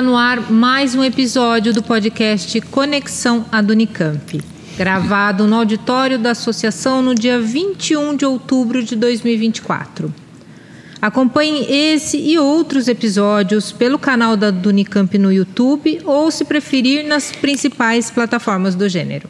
Está no ar mais um episódio do podcast Conexão AdUnicamp, gravado no auditório da associação no dia 21 de outubro de 2024. Acompanhe esse e outros episódios pelo canal da AdUnicamp no YouTube ou, se preferir, nas principais plataformas do gênero.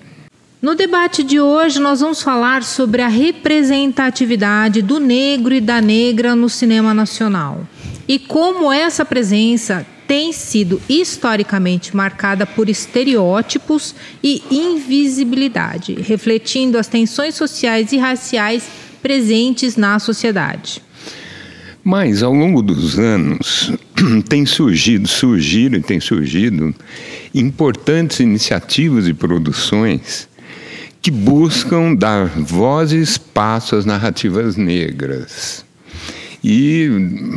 No debate de hoje, nós vamos falar sobre a representatividade do negro e da negra no cinema nacional e como essa presença tem sido historicamente marcada por estereótipos e invisibilidade, refletindo as tensões sociais e raciais presentes na sociedade. Mas, ao longo dos anos, tem surgido importantes iniciativas e produções que buscam dar voz e espaço às narrativas negras e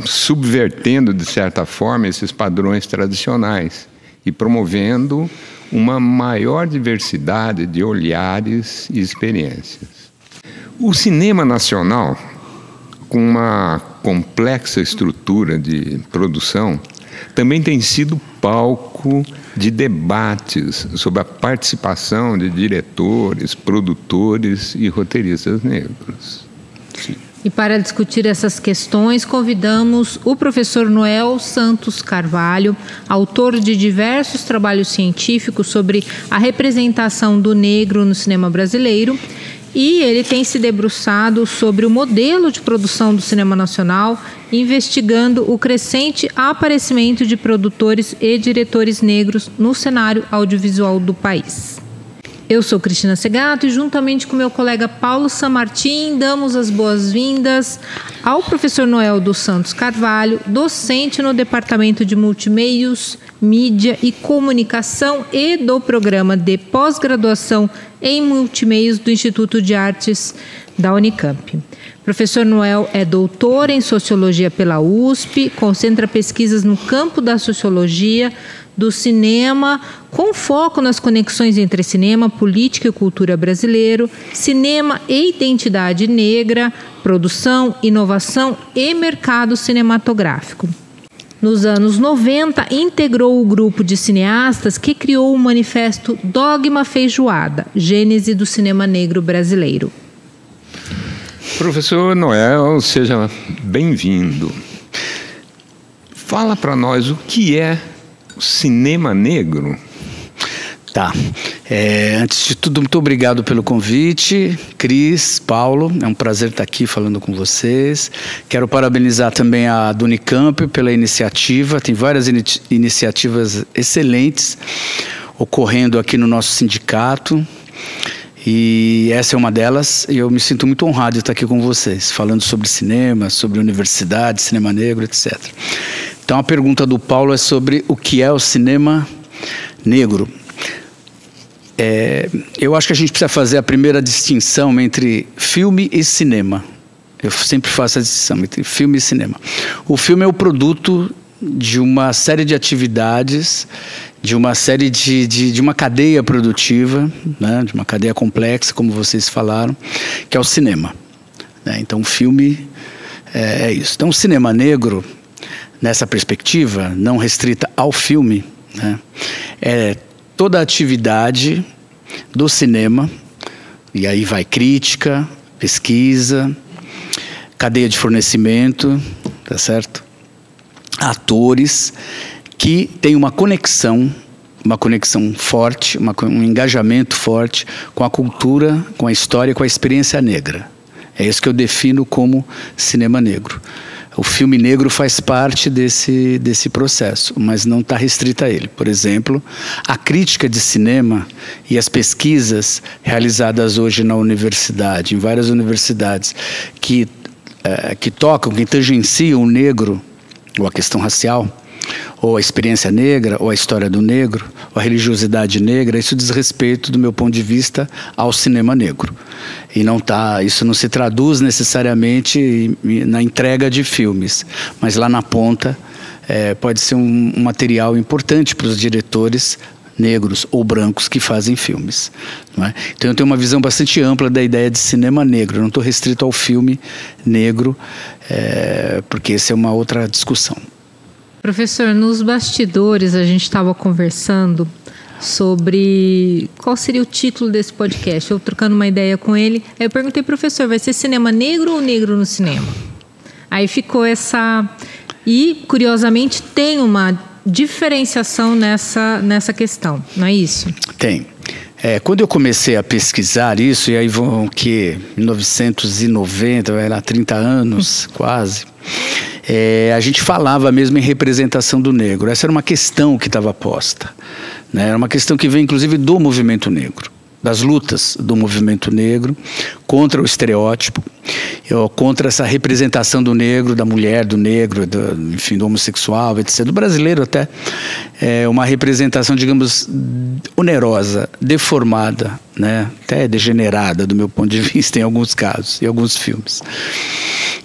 subvertendo, de certa forma, esses padrões tradicionais e promovendo uma maior diversidade de olhares e experiências. O cinema nacional, com uma complexa estrutura de produção, também tem sido palco de debates sobre a participação de diretores, produtores e roteiristas negros. Sim. E para discutir essas questões, convidamos o professor Noel Santos Carvalho, autor de diversos trabalhos científicos sobre a representação do negro no cinema brasileiro, e ele tem se debruçado sobre o modelo de produção do cinema nacional, investigando o crescente aparecimento de produtores e diretores negros no cenário audiovisual do país. Eu sou Cristina Segato e, juntamente com meu colega Paulo Sanmartin, damos as boas-vindas ao professor Noel dos Santos Carvalho, docente no Departamento de Multimeios, Mídia e Comunicação e do Programa de Pós-Graduação em Multimeios do Instituto de Artes da Unicamp. Professor Noel é doutor em Sociologia pela USP, concentra pesquisas no campo da Sociologia, do cinema, com foco nas conexões entre cinema, política e cultura brasileiro, cinema e identidade negra, produção, inovação e mercado cinematográfico. Nos anos 90, integrou o grupo de cineastas que criou o manifesto Dogma Feijoada, Gênese do Cinema Negro Brasileiro. Professor Noel, seja bem-vindo. Fala para nós o que é o cinema negro. Tá. Antes de tudo, muito obrigado pelo convite, Cris, Paulo. É um prazer estar aqui falando com vocês. Quero parabenizar também a AdUnicamp pela iniciativa. Tem várias iniciativas excelentes ocorrendo aqui no nosso sindicato. E essa é uma delas, e eu me sinto muito honrado de estar aqui com vocês, falando sobre cinema, sobre universidade, cinema negro, etc. Então a pergunta do Paulo é sobre o que é o cinema negro. Eu acho que a gente precisa fazer a primeira distinção entre filme e cinema. Eu sempre faço a distinção entre filme e cinema. O filme é o produto de uma série de atividades, de uma série de uma cadeia produtiva, né, de uma cadeia complexa, como vocês falaram, que é o cinema. Né? Então, o filme é isso. Então, o cinema negro, nessa perspectiva, não restrita ao filme, né, é toda a atividade do cinema, e aí vai crítica, pesquisa, cadeia de fornecimento, tá certo? Atores que têm uma conexão forte, um engajamento forte com a cultura, com a história, com a experiência negra. É isso que eu defino como cinema negro. O filme negro faz parte desse processo, mas não está restrita a ele. Por exemplo, a crítica de cinema e as pesquisas realizadas hoje na universidade, em várias universidades, que tocam, que tangenciam o negro, ou a questão racial, ou a experiência negra, ou a história do negro, ou a religiosidade negra, isso diz respeito, do meu ponto de vista, ao cinema negro. E isso não se traduz necessariamente na entrega de filmes, mas lá na ponta pode ser um material importante para os diretores negros ou brancos que fazem filmes. Não é? Então eu tenho uma visão bastante ampla da ideia de cinema negro, eu não estou restrito ao filme negro, porque essa é uma outra discussão. Professor, nos bastidores a gente estava conversando sobre qual seria o título desse podcast. Eu trocando uma ideia com ele, aí eu perguntei, professor, vai ser cinema negro ou negro no cinema? Aí ficou essa... E, curiosamente, tem uma diferenciação nessa questão, não é isso? Tem. Quando eu comecei a pesquisar isso, e aí vão que 1990, vai lá 30 anos quase, a gente falava mesmo em representação do negro. Essa era uma questão que estava posta, né? Era uma questão que vem inclusive do movimento negro, das lutas do movimento negro contra o estereótipo, contra essa representação do negro, da mulher, do negro, enfim, do homossexual, etc. Do brasileiro até, uma representação, digamos, onerosa, deformada, né? Até degenerada do meu ponto de vista em alguns casos, em alguns filmes.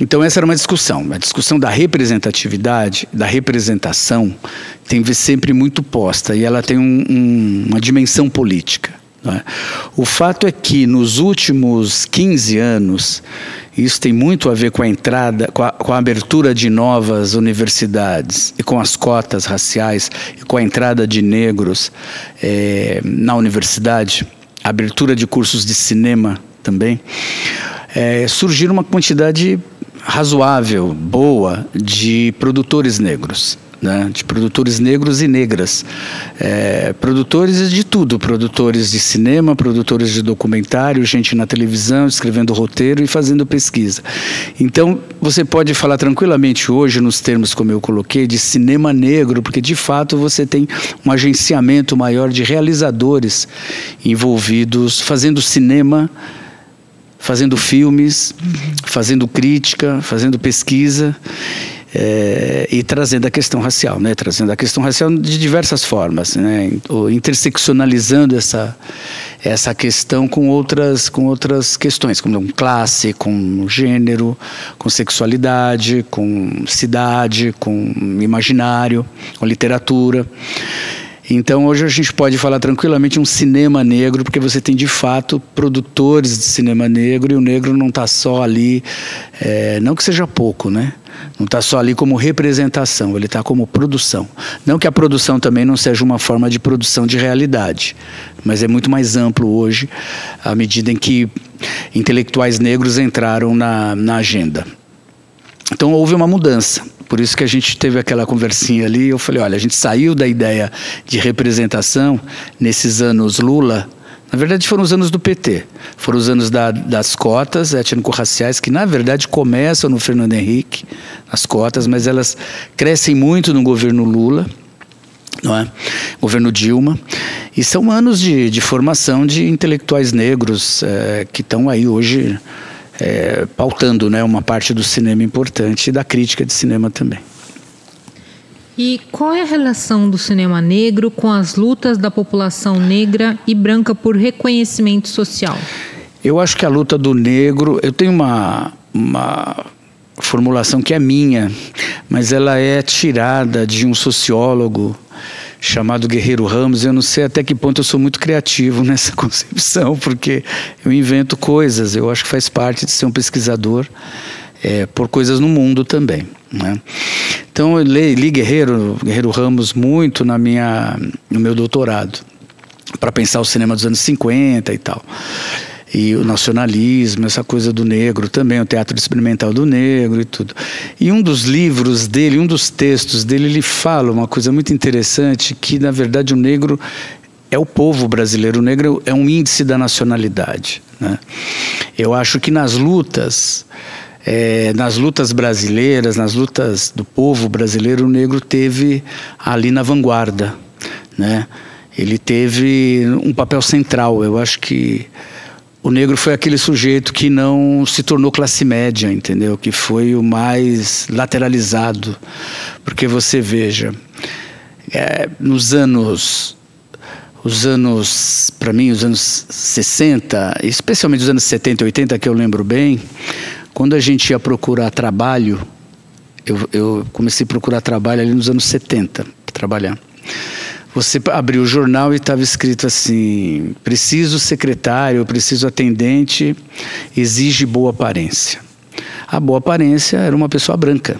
Então essa era uma discussão. A discussão da representatividade, da representação, tem sempre muito posta e ela tem uma dimensão política. O fato é que nos últimos 15 anos, isso tem muito a ver com a entrada, com a abertura de novas universidades e com as cotas raciais e com a entrada de negros na universidade, a abertura de cursos de cinema também, surgiram uma quantidade razoável, boa, de produtores negros. Né, de produtores negros e negras, produtores de tudo, produtores de cinema, produtores de documentário, gente na televisão, escrevendo roteiro e fazendo pesquisa. Então, você pode falar tranquilamente hoje, nos termos como eu coloquei, de cinema negro, porque de fato você tem um agenciamento maior de realizadores envolvidos, fazendo cinema, fazendo filmes, fazendo crítica, fazendo pesquisa. E trazendo a questão racial, né? Trazendo a questão racial de diversas formas, né? Interseccionalizando essa questão com outras questões, como classe, com gênero, com sexualidade, com cidade, com imaginário, com literatura. Então hoje a gente pode falar tranquilamente um cinema negro, porque você tem de fato produtores de cinema negro, e o negro não está só ali, não que seja pouco, né? Não está só ali como representação, ele está como produção. Não que a produção também não seja uma forma de produção de realidade, mas é muito mais amplo hoje, à medida em que intelectuais negros entraram na agenda. Então houve uma mudança. Por isso que a gente teve aquela conversinha ali, eu falei, olha, a gente saiu da ideia de representação nesses anos Lula. Na verdade foram os anos do PT, foram os anos das cotas étnico-raciais, que na verdade começam no Fernando Henrique, as cotas, mas elas crescem muito no governo Lula, não é? Governo Dilma, e são anos de formação de intelectuais negros que estão aí hoje pautando, né, uma parte do cinema importante e da crítica de cinema também. E qual é a relação do cinema negro com as lutas da população negra e branca por reconhecimento social? Eu acho que a luta do negro... Eu tenho uma formulação que é minha, mas ela é tirada de um sociólogo chamado Guerreiro Ramos. Eu não sei até que ponto eu sou muito criativo nessa concepção, porque eu invento coisas. Eu acho que faz parte de ser um pesquisador por coisas no mundo também, né? Então eu li Guerreiro Ramos muito no meu doutorado, para pensar o cinema dos anos 50 e tal. E o nacionalismo, essa coisa do negro também, o teatro experimental do negro e tudo. E um dos livros dele, um dos textos dele, ele fala uma coisa muito interessante, que na verdade o negro é o povo brasileiro, o negro é um índice da nacionalidade, né? Eu acho que nas lutas brasileiras, nas lutas do povo brasileiro, o negro teve ali na vanguarda, né? Ele teve um papel central. Eu acho que o negro foi aquele sujeito que não se tornou classe média, entendeu? Que foi o mais lateralizado. Porque você veja, nos anos, para mim, os anos 60, especialmente os anos 70 e 80, que eu lembro bem, quando a gente ia procurar trabalho, eu comecei a procurar trabalho ali nos anos 70, para trabalhar. Você abriu o jornal e estava escrito assim: preciso secretário, preciso atendente, exige boa aparência. A boa aparência era uma pessoa branca.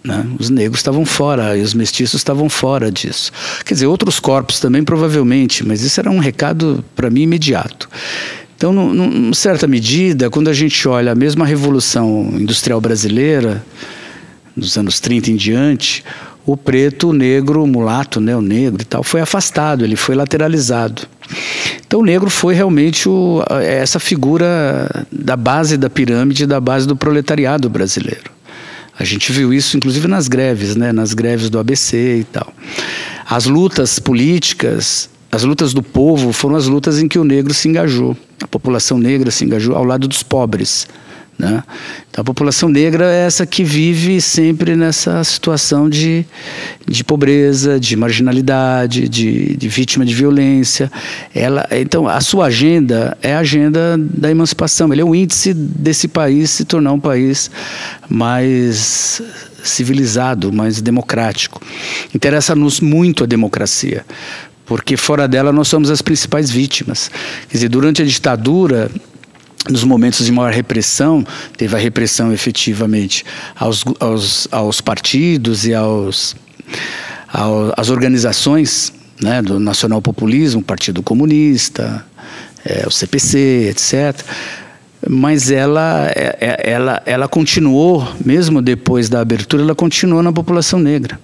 né? Os negros estavam fora e os mestiços estavam fora disso. Quer dizer, outros corpos também provavelmente, mas isso era um recado para mim imediato. Então, em certa medida, quando a gente olha a mesma Revolução Industrial Brasileira, dos anos 30 em diante, o preto, o negro, o mulato, né, o negro e tal, foi afastado, ele foi lateralizado. Então o negro foi realmente essa figura da base da pirâmide, da base do proletariado brasileiro. A gente viu isso inclusive nas greves, né, nas greves do ABC e tal. As lutas políticas, as lutas do povo foram as lutas em que o negro se engajou. A população negra se engajou ao lado dos pobres, né? Então, a população negra é essa que vive sempre nessa situação de pobreza, de marginalidade, de vítima de violência. Então, a sua agenda é a agenda da emancipação. Ele é o índice desse país se tornar um país mais civilizado, mais democrático. Interessa-nos muito a democracia, porque fora dela nós somos as principais vítimas. Quer dizer, durante a ditadura, nos momentos de maior repressão, teve a repressão efetivamente aos partidos e às organizações, né, do nacional-populismo, o Partido Comunista, o CPC, etc. Mas ela continuou, mesmo depois da abertura, ela continuou na população negra.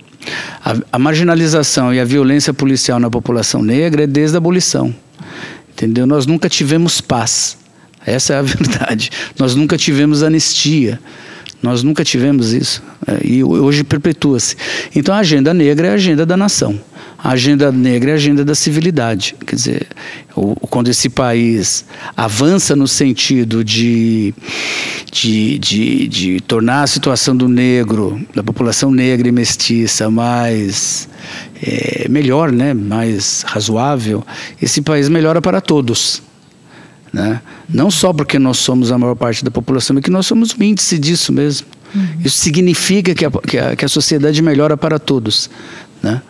A marginalização e a violência policial na população negra é desde a abolição. Entendeu? Nós nunca tivemos paz. Essa é a verdade. Nós nunca tivemos anistia. Nós nunca tivemos isso. E hoje perpetua-se. Então a agenda negra é a agenda da nação. A agenda negra é a agenda da civilidade. Quer dizer, quando esse país avança no sentido de tornar a situação do negro, da população negra e mestiça melhor, né? Mais razoável, esse país melhora para todos. Né? Não só porque nós somos a maior parte da população, mas que nós somos o índice disso mesmo. Isso significa que a sociedade melhora para todos, né?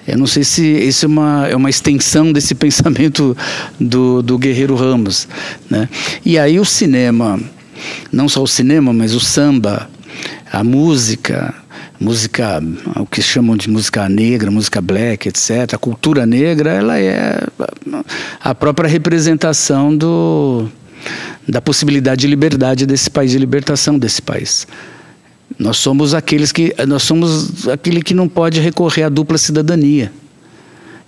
Eu não sei se isso é uma extensão desse pensamento do Guerreiro Ramos, né? E aí o cinema, não só o cinema, mas o samba, a música, o que chamam de música negra, música black, etc. A cultura negra, ela é a própria representação da possibilidade de liberdade desse país, de libertação desse país. Nós somos aquele que não pode recorrer à dupla cidadania.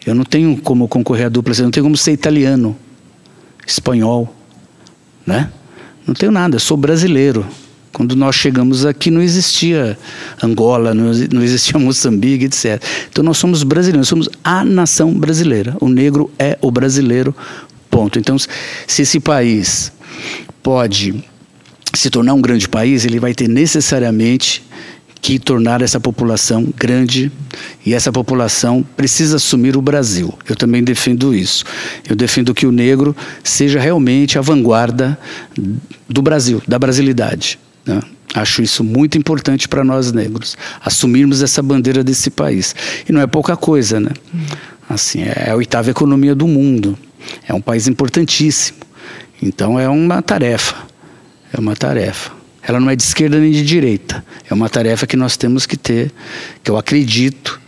Eu não tenho como concorrer à dupla cidadania, eu não tenho como ser italiano, espanhol, né? Não tenho nada, eu sou brasileiro. Quando nós chegamos aqui não existia Angola, não existia Moçambique, etc. Então nós somos brasileiros, somos a nação brasileira. O negro é o brasileiro, ponto. Então se esse país pode se tornar um grande país, ele vai ter necessariamente que tornar essa população grande, e essa população precisa assumir o Brasil. Eu também defendo isso. Eu defendo que o negro seja realmente a vanguarda do Brasil, da brasilidade, né? Acho isso muito importante para nós negros, assumirmos essa bandeira desse país. E não é pouca coisa, né? Assim, é a 8ª economia do mundo. É um país importantíssimo. Então é uma tarefa. É uma tarefa. Ela não é de esquerda nem de direita. É uma tarefa que nós temos que ter, que eu acredito.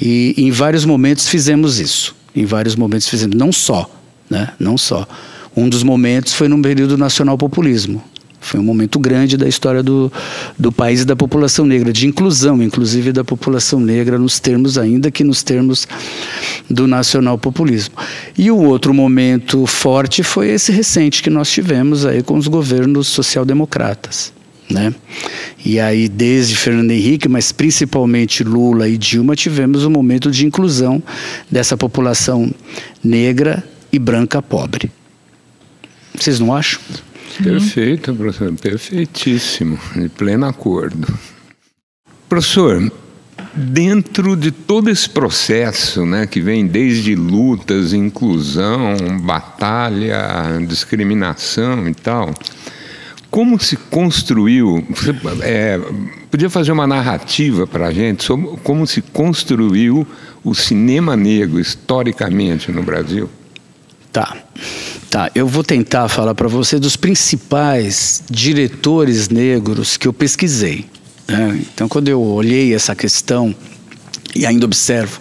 E em vários momentos fizemos isso. Em vários momentos fizemos. Não só, né? Não só. Um dos momentos foi no período do nacional-populismo. Foi um momento grande da história do país e da população negra, de inclusão, inclusive, da população negra, nos termos do nacional-populismo. E o outro momento forte foi esse recente que nós tivemos aí com os governos social-democratas, né? E aí, desde Fernando Henrique, mas principalmente Lula e Dilma, tivemos um momento de inclusão dessa população negra e branca pobre. Vocês não acham? Perfeito, professor, perfeitíssimo, de pleno acordo. Professor, dentro de todo esse processo, né, que vem desde lutas, inclusão, batalha, discriminação e tal, como se construiu, você podia fazer uma narrativa para a gente sobre como se construiu o cinema negro historicamente no Brasil? Tá, eu vou tentar falar para você dos principais diretores negros que eu pesquisei, né? Então, quando eu olhei essa questão, e ainda observo,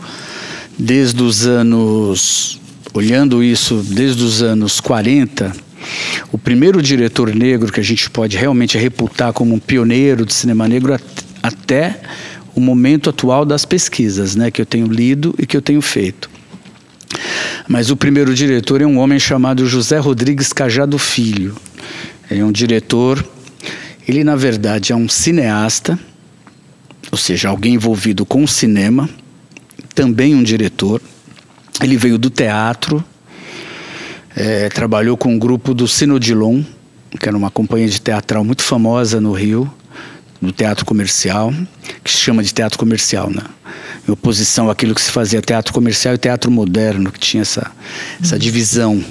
desde os anos 40, o primeiro diretor negro que a gente pode realmente reputar como um pioneiro de cinema negro até o momento atual das pesquisas, né, que eu tenho lido e que eu tenho feito. Mas o primeiro diretor é um homem chamado José Rodrigues Cajado Filho. É um diretor, ele na verdade é um cineasta, ou seja, alguém envolvido com o cinema, também um diretor. Ele veio do teatro, trabalhou com um grupo do Cinodilon, que era uma companhia de teatral muito famosa no Rio, do teatro comercial, que se chama de teatro comercial, né? Em oposição àquilo que se fazia teatro comercial e teatro moderno, que tinha essa divisão.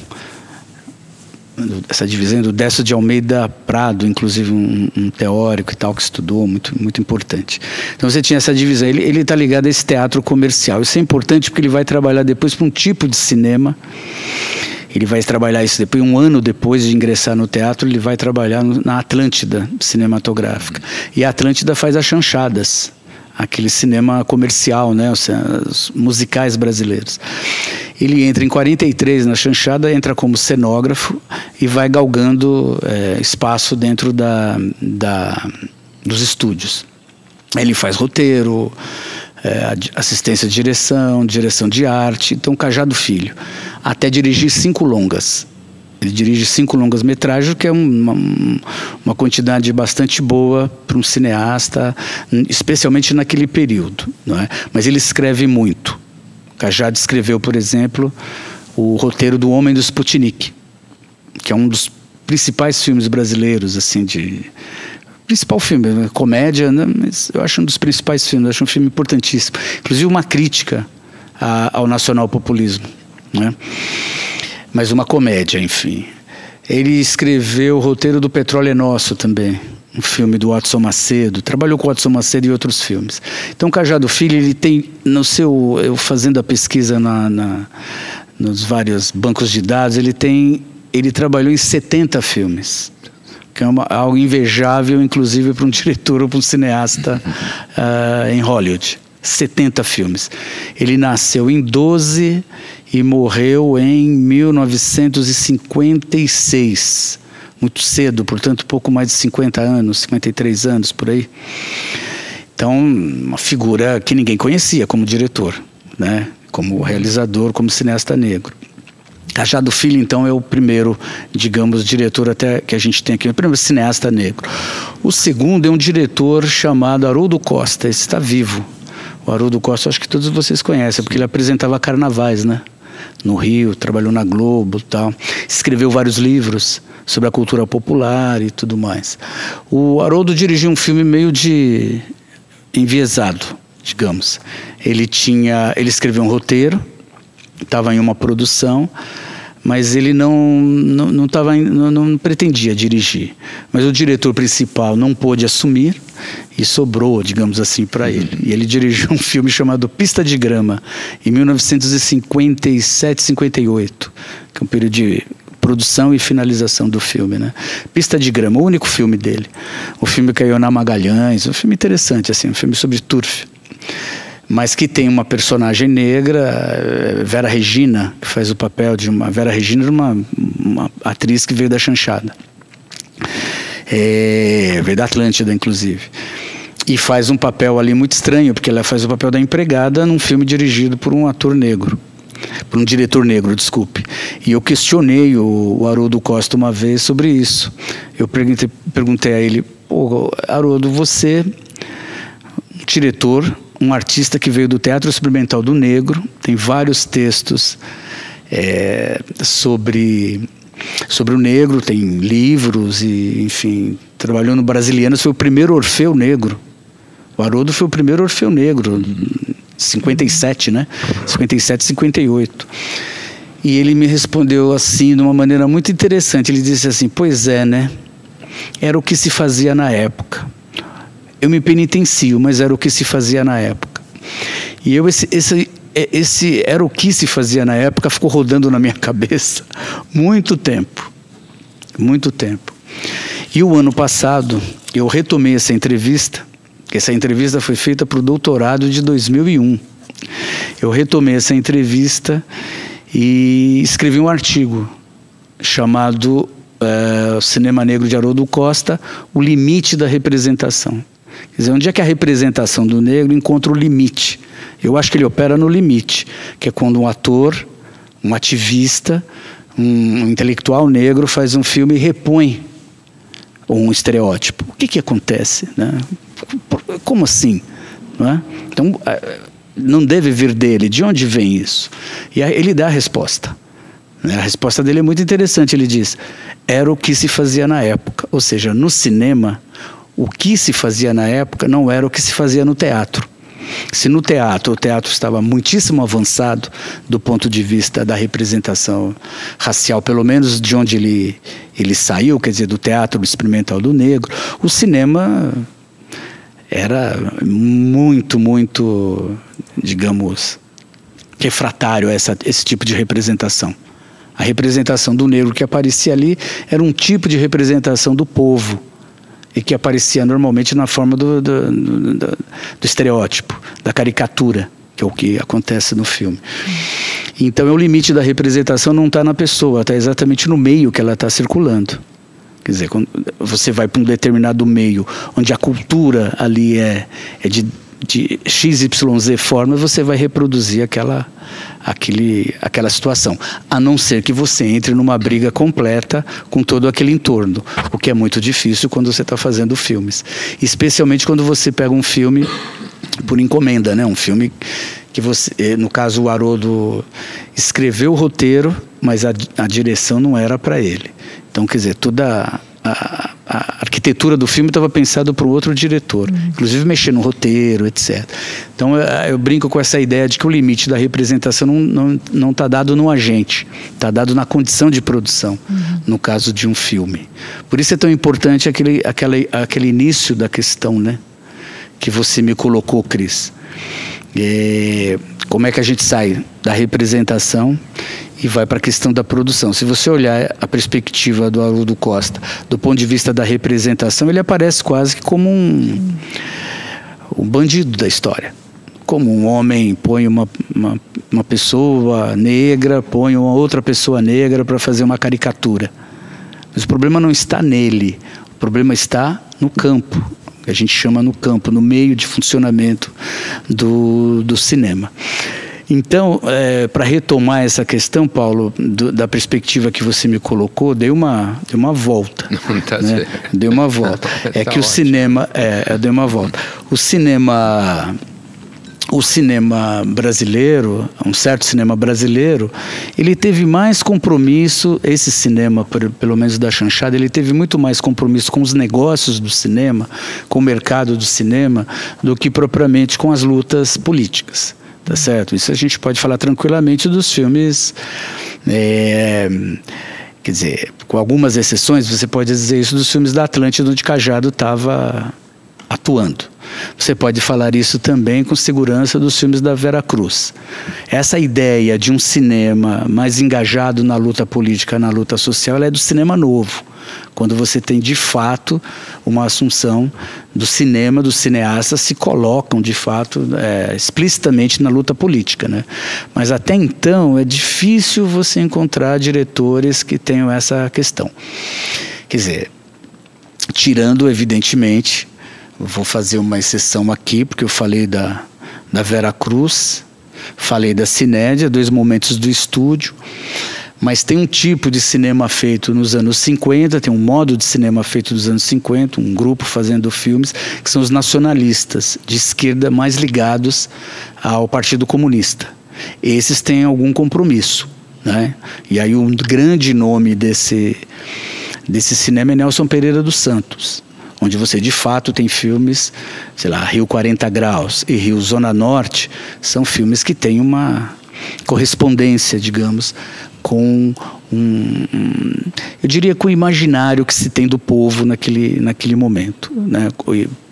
Essa divisão do Décio de Almeida Prado, inclusive um teórico e tal, que estudou, muito, muito importante. Então você tinha essa divisão. Ele está ligado a esse teatro comercial. Isso é importante porque ele vai trabalhar depois para um tipo de cinema. Ele vai trabalhar isso depois, um ano depois de ingressar no teatro, ele vai trabalhar na Atlântida cinematográfica. E a Atlântida faz as chanchadas, aquele cinema comercial, né, os musicais brasileiros. Ele entra em 43 na chanchada, entra como cenógrafo e vai galgando espaço dentro dos estúdios. Ele faz roteiro, assistência de direção de arte. Então, Cajado Filho, até dirigir 5 longas. Ele dirige 5 longas-metragens, que é uma quantidade bastante boa para um cineasta, especialmente naquele período, não é? Mas ele escreve muito. Cajado escreveu, por exemplo, o roteiro do Homem do Sputnik, que é um dos principais filmes brasileiros, assim, principal filme, né? Comédia, né? Mas eu acho um dos principais filmes, eu acho um filme importantíssimo. Inclusive uma crítica ao nacionalpopulismo, né? Mas uma comédia, enfim. Ele escreveu o roteiro do Petróleo é Nosso também, um filme do Watson Macedo, trabalhou com o Watson Macedo e outros filmes. Então, Cajado Filho, ele tem, eu fazendo a pesquisa nos vários bancos de dados, ele trabalhou em 70 filmes, que é algo invejável, inclusive, para um diretor ou para um cineasta em Hollywood. 70 filmes. Ele nasceu em 12 e morreu em 1956. Muito cedo, portanto, pouco mais de 50 anos, 53 anos, por aí. Então, uma figura que ninguém conhecia como diretor, né? Como realizador, como cineasta negro. Cajado Filho, então, é o primeiro, digamos, diretor até que a gente tem aqui, o primeiro cineasta negro. O segundo é um diretor chamado Haroldo Costa, esse está vivo. O Haroldo Costa, acho que todos vocês conhecem, porque ele apresentava carnavais, né? No Rio, trabalhou na Globo e tal. Escreveu vários livros sobre a cultura popular e tudo mais. O Haroldo dirigiu um filme meio de enviesado, digamos. Ele escreveu um roteiro, estava em uma produção, mas ele não pretendia dirigir. Mas o diretor principal não pôde assumir e sobrou, digamos assim, para ele. E ele dirigiu um filme chamado Pista de Grama, em 1957, 58, que é um período de produção e finalização do filme, né? Pista de Grama, o único filme dele. O filme caiu na Magalhães, um filme interessante, assim, um filme sobre turf. Mas que tem uma personagem negra, Vera Regina, que faz o papel de uma... Vera Regina era uma atriz que veio da chanchada. Veio da Atlântida, inclusive. E faz um papel ali muito estranho, porque ela faz o papel da empregada num filme dirigido por um ator negro. Por um diretor negro, desculpe. E eu questionei o Haroldo Costa uma vez sobre isso. Eu perguntei a ele, pô, Haroldo, você, um diretor, um artista que veio do teatro experimental do negro, tem vários textos sobre o negro, tem livros e, enfim, trabalhou no Brasilianas, foi o primeiro Orfeu Negro. O Haroldo foi o primeiro Orfeu Negro, 57, né? 57, 58. E ele me respondeu assim, de uma maneira muito interessante. Ele disse assim, pois é, né? Era o que se fazia na época. Eu me penitencio, mas era o que se fazia na época. E esse era o que se fazia na época ficou rodando na minha cabeça muito tempo. Muito tempo. E o ano passado, eu retomei essa entrevista Essa entrevista foi feita para o doutorado de 2001. Eu retomei essa entrevista e escrevi um artigo chamado Cinema Negro de Haroldo Costa, o limite da representação. Quer dizer, onde é que a representação do negro encontra o limite? Eu acho que ele opera no limite, que é quando um ator, um ativista, um intelectual negro faz um filme e repõe um estereótipo. O que acontece, né? Como assim? Não é? Então, não deve vir dele. De onde vem isso? E aí ele dá a resposta. A resposta dele é muito interessante. Ele diz, era o que se fazia na época. Ou seja, no cinema, o que se fazia na época não era o que se fazia no teatro. Se no teatro, o teatro estava muitíssimo avançado do ponto de vista da representação racial, pelo menos de onde ele saiu, quer dizer, do teatro experimental do negro, o cinema era muito, digamos, refratário a esse tipo de representação. A representação do negro que aparecia ali era um tipo de representação do povo, e que aparecia normalmente na forma do estereótipo, da caricatura, que é o que acontece no filme. Então, o limite da representação não está na pessoa, está exatamente no meio que ela está circulando. Quer dizer, quando você vai para um determinado meio, onde a cultura ali é de XYZ forma, você vai reproduzir aquela situação, a não ser que você entre numa briga completa com todo aquele entorno, o que é muito difícil quando você está fazendo filmes, especialmente quando você pega um filme por encomenda, né? Um filme que você, no caso o Haroldo escreveu o roteiro, mas a direção não era para ele. Então, quer dizer, toda a arquitetura do filme estava pensada para um outro diretor, inclusive mexer no roteiro, etc. Então eu brinco com essa ideia de que o limite da representação não está dado no agente, está dado na condição de produção, no caso de um filme. Por isso é tão importante aquele início da questão, né, que você me colocou, Cris. Como é que a gente sai da representação e vai para a questão da produção? Se você olhar a perspectiva do Haroldo Costa, do ponto de vista da representação, ele aparece quase que como um bandido da história. Como um homem põe uma pessoa negra, põe uma outra pessoa negra para fazer uma caricatura. Mas o problema não está nele, o problema está no campo, que a gente chama no campo, no meio de funcionamento do cinema. Então, para retomar essa questão, Paulo, da perspectiva que você me colocou, dei uma volta. Não tá, né? Dei uma volta. É que o cinema... dei uma volta. O cinema brasileiro, um certo cinema brasileiro, ele teve mais compromisso, esse cinema, pelo menos da chanchada, ele teve muito mais compromisso com os negócios do cinema, com o mercado do cinema, do que propriamente com as lutas políticas. Tá certo? Isso a gente pode falar tranquilamente dos filmes, quer dizer, com algumas exceções, você pode dizer isso dos filmes da Atlântida, onde Cajado estava atuando. Você pode falar isso também com segurança dos filmes da Vera Cruz. Essa ideia de um cinema mais engajado na luta política, na luta social, ela é do cinema novo. Quando você tem, de fato, uma assunção do cinema, dos cineastas se colocam, de fato, explicitamente na luta política, né? Mas até então é difícil você encontrar diretores que tenham essa questão. Quer dizer, tirando, evidentemente, vou fazer uma exceção aqui, porque eu falei da Vera Cruz, falei da Cinédia, 2 momentos do estúdio, mas tem um tipo de cinema feito nos anos 50, tem um modo de cinema feito nos anos 50, um grupo fazendo filmes, que são os nacionalistas, de esquerda, mais ligados ao Partido Comunista. Esses têm algum compromisso, né? E aí um grande nome desse cinema é Nelson Pereira dos Santos, onde você de fato tem filmes, sei lá, Rio 40 Graus e Rio Zona Norte, são filmes que têm uma correspondência, digamos, com eu diria com o imaginário que se tem do povo naquele momento, né?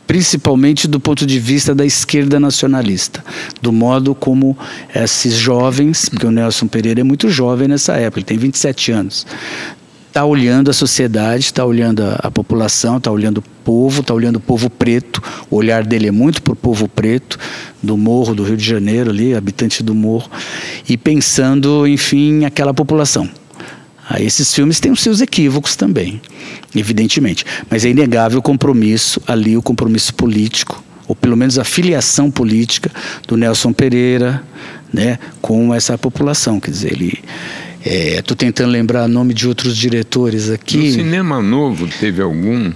Principalmente do ponto de vista da esquerda nacionalista, do modo como esses jovens, porque o Nelson Pereira é muito jovem nessa época, ele tem 27 anos, está olhando a sociedade, está olhando a população, está olhando o povo, está olhando o povo preto. O olhar dele é muito para o povo preto, do Morro, do Rio de Janeiro, ali, habitante do Morro, e pensando, enfim, aquela população. Aí esses filmes têm os seus equívocos também, evidentemente, mas é inegável o compromisso ali, o compromisso político, ou pelo menos a filiação política do Nelson Pereira, né, com essa população. Quer dizer, ele... Estou tentando lembrar o nome de outros diretores aqui. No cinema novo teve algum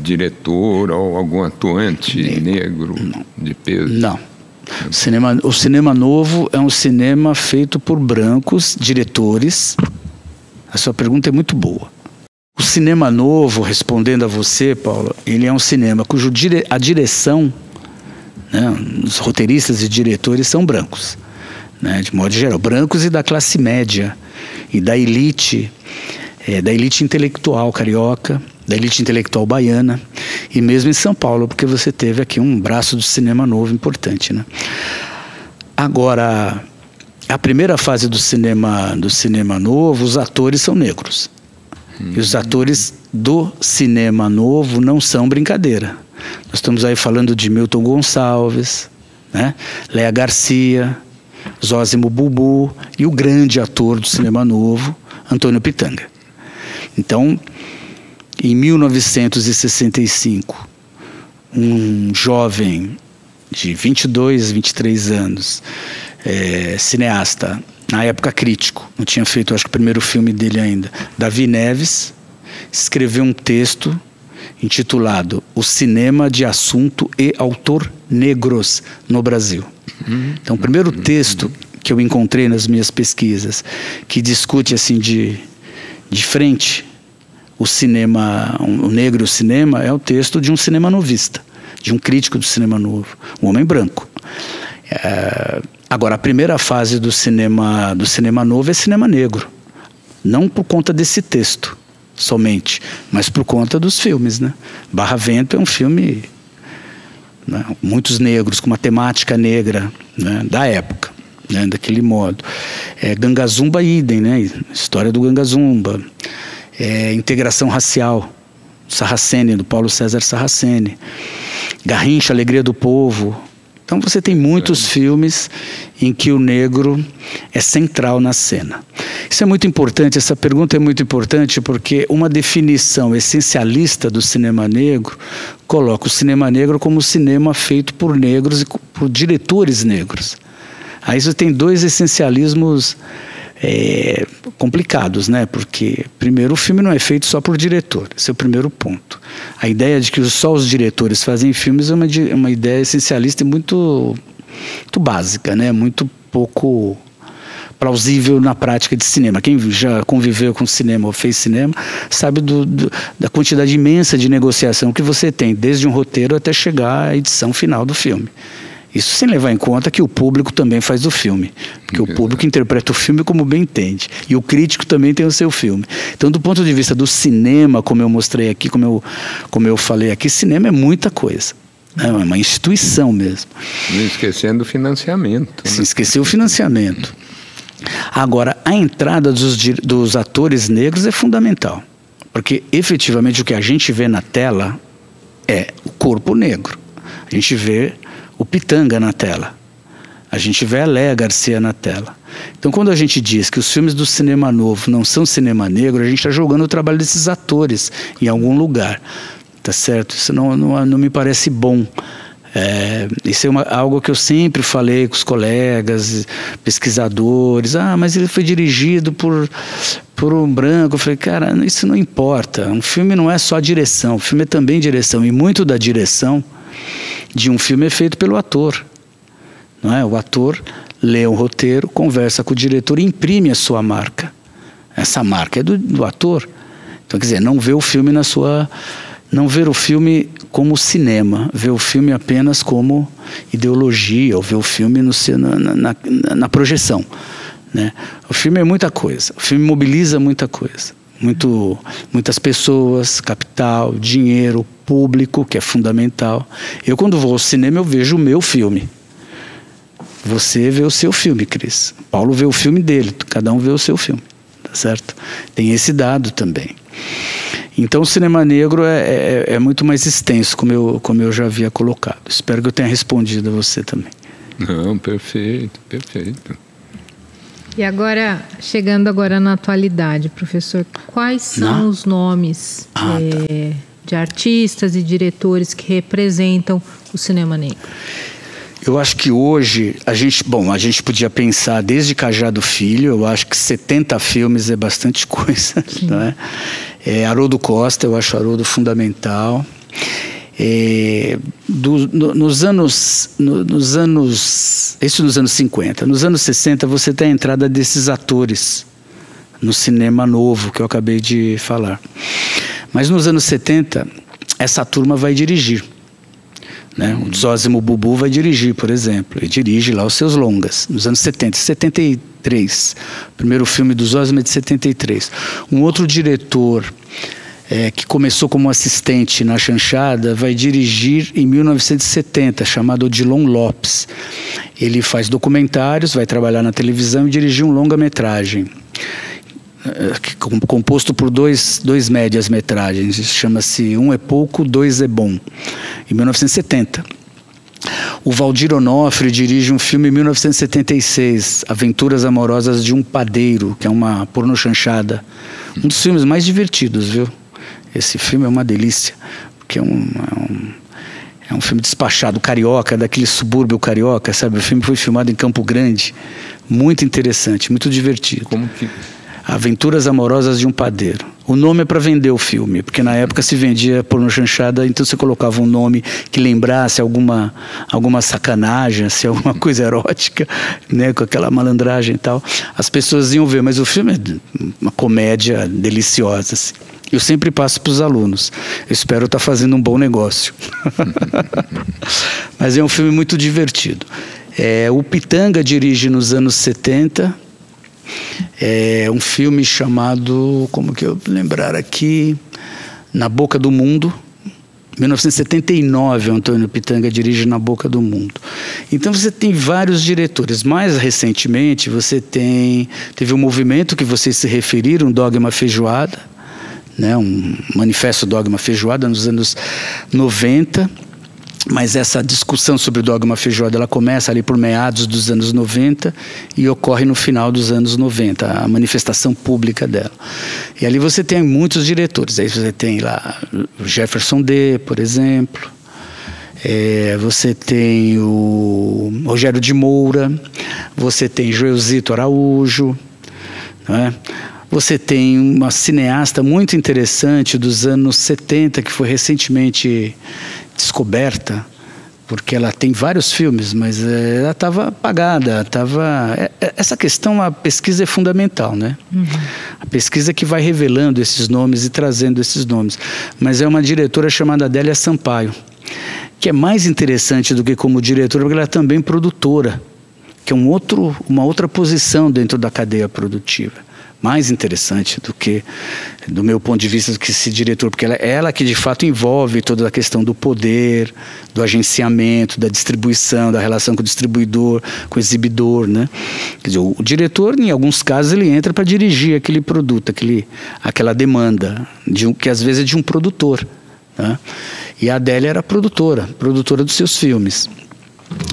diretor ou algum atuante negro de peso? Não. O cinema novo é um cinema feito por brancos, diretores. A sua pergunta é muito boa. O cinema novo, respondendo a você, Paulo, ele é um cinema cujo a direção, né, os roteiristas e diretores são brancos. Né, de modo geral, brancos e da classe média e da elite intelectual carioca, da elite intelectual baiana, e mesmo em São Paulo, porque você teve aqui um braço do cinema novo importante, né? Agora, a primeira fase do cinema novo, os atores são negros. E os atores do cinema novo não são brincadeira. Nós estamos aí falando de Milton Gonçalves, né? Léa Garcia, Zósimo Bubu e o grande ator do cinema novo, Antônio Pitanga. Então, em 1965, um jovem de 22, 23 anos, cineasta, na época crítico, não tinha feito, acho que o primeiro filme dele ainda, Davi Neves, escreveu um texto intitulado O Cinema de Assunto e Autor Negros no Brasil. Então, o primeiro texto que eu encontrei nas minhas pesquisas, que discute assim de frente o cinema, o negro e o cinema, é o texto de um cinema novista, de um crítico do cinema novo, um homem branco. Agora, a primeira fase do cinema novo é cinema negro, não por conta desse texto somente, mas por conta dos filmes, né? Barra Vento é um filme, né, muitos negros, com uma temática negra, né, da época, né, daquele modo. Gangazumba idem, né, história do Gangazumba. Integração racial, Sarraceni, do Paulo César Sarraceni. Garrincha, Alegria do Povo. Então você tem muitos filmes em que o negro é central na cena. Isso é muito importante, essa pergunta é muito importante porque uma definição essencialista do cinema negro coloca o cinema negro como cinema feito por negros e por diretores negros. Aí você tem dois essencialismos complicados, né? Porque, primeiro, o filme não é feito só por diretor, esse é o primeiro ponto. A ideia de que só os diretores fazem filmes é uma ideia essencialista e muito básica, né? Muito pouco plausível na prática de cinema. Quem já conviveu com cinema ou fez cinema sabe da quantidade imensa de negociação que você tem, desde um roteiro até chegar à edição final do filme. Isso sem levar em conta que o público também faz o filme, porque o público interpreta o filme como bem entende, e o crítico também tem o seu filme. Então, do ponto de vista do cinema, como eu mostrei aqui, como eu falei aqui, cinema é muita coisa. É uma instituição mesmo. Não esquecendo o financiamento. Se esqueceu o financiamento. Agora, a entrada dos atores negros é fundamental, porque efetivamente o que a gente vê na tela é o corpo negro. A gente vê o Pitanga na tela. A gente vê a Léa Garcia na tela. Então, quando a gente diz que os filmes do cinema novo não são cinema negro, a gente está jogando o trabalho desses atores em algum lugar. Tá certo? Isso não me parece bom. Isso é algo que eu sempre falei com os colegas, pesquisadores. Mas ele foi dirigido por um branco. Eu falei, cara, isso não importa. Um filme não é só direção, o filme é também direção. E muito da direção de um filme é feito pelo ator. Não é? O ator lê o roteiro, conversa com o diretor e imprime a sua marca. Essa marca é do ator. Então, quer dizer, não vê o filme não ver o filme como cinema, ver o filme apenas como ideologia, ou ver o filme na projeção, né? O filme é muita coisa, o filme mobiliza muita coisa, muitas pessoas, capital, dinheiro, público, que é fundamental. Eu, quando vou ao cinema, eu vejo o meu filme. Você vê o seu filme, Cris. Paulo vê o filme dele, cada um vê o seu filme. Tá certo? Tem esse dado também. Então o cinema negro é muito mais extenso, como eu já havia colocado. Espero que eu tenha respondido a você também. Não, perfeito, perfeito. E agora, chegando agora na atualidade, professor, quais são os nomes de artistas e diretores que representam o cinema negro? Eu acho que hoje, a gente podia pensar desde Cajado Filho, eu acho que 70 filmes é bastante coisa, não é? Haroldo Costa, eu acho Haroldo fundamental. Nos anos 50, nos anos 60 você tem a entrada desses atores no cinema novo, que eu acabei de falar. Mas nos anos 70, essa turma vai dirigir. Né? O Zósimo Bubu vai dirigir, por exemplo, e dirige lá os seus longas, nos anos 70, 73. O primeiro filme do Zósimo é de 73. Um outro diretor que começou como assistente na chanchada vai dirigir em 1970, chamado Odilon Lopes. Ele faz documentários, vai trabalhar na televisão e dirigir um longa-metragem, composto por dois médias-metragens. Chama-se Um é Pouco, Dois é Bom, em 1970. O Valdir Onofre dirige um filme em 1976, Aventuras Amorosas de um Padeiro, que é uma pornochanchada. Um dos filmes mais divertidos, viu? Esse filme é uma delícia, porque é um filme despachado, carioca, daquele subúrbio carioca, sabe? O filme foi filmado em Campo Grande, muito interessante, muito divertido. Como que... Aventuras Amorosas de um Padeiro. O nome é para vender o filme, porque na época se vendia pornochanchada, então você colocava um nome que lembrasse alguma sacanagem, assim, alguma coisa erótica, né, com aquela malandragem e tal. As pessoas iam ver, mas o filme é uma comédia deliciosa, assim. Eu sempre passo para os alunos. Eu espero estar fazendo um bom negócio. Mas é um filme muito divertido. O Pitanga dirige nos anos 70. É um filme chamado, como que eu lembrar aqui, Na Boca do Mundo. 1979, o Antônio Pitanga dirige Na Boca do Mundo. Então você tem vários diretores. Mais recentemente teve um movimento que vocês se referiram, Dogma Feijoada, né, um manifesto Dogma Feijoada nos anos 90, mas essa discussão sobre o Dogma Feijoada ela começa ali por meados dos anos 90 e ocorre no final dos anos 90, a manifestação pública dela. E ali você tem muitos diretores, aí você tem lá o Jefferson D, por exemplo, você tem o Rogério de Moura, você tem Joelzito Araújo, não é? Você tem uma cineasta muito interessante dos anos 70, que foi recentemente descoberta, porque ela tem vários filmes, mas ela estava apagada. Essa questão, a pesquisa é fundamental, né? Uhum. A pesquisa que vai revelando esses nomes e trazendo esses nomes. Mas é uma diretora chamada Adélia Sampaio, que é mais interessante do que como diretora, porque ela é também produtora, que é uma outra posição dentro da cadeia produtiva. Mais interessante do que, do meu ponto de vista, do que esse diretor, porque ela que de fato envolve toda a questão do poder, do agenciamento, da distribuição, da relação com o distribuidor, com o exibidor, né? Quer dizer, o diretor, em alguns casos, ele entra para dirigir aquele produto, aquela demanda, que às vezes é de um produtor, né? E a Adélia era produtora dos seus filmes.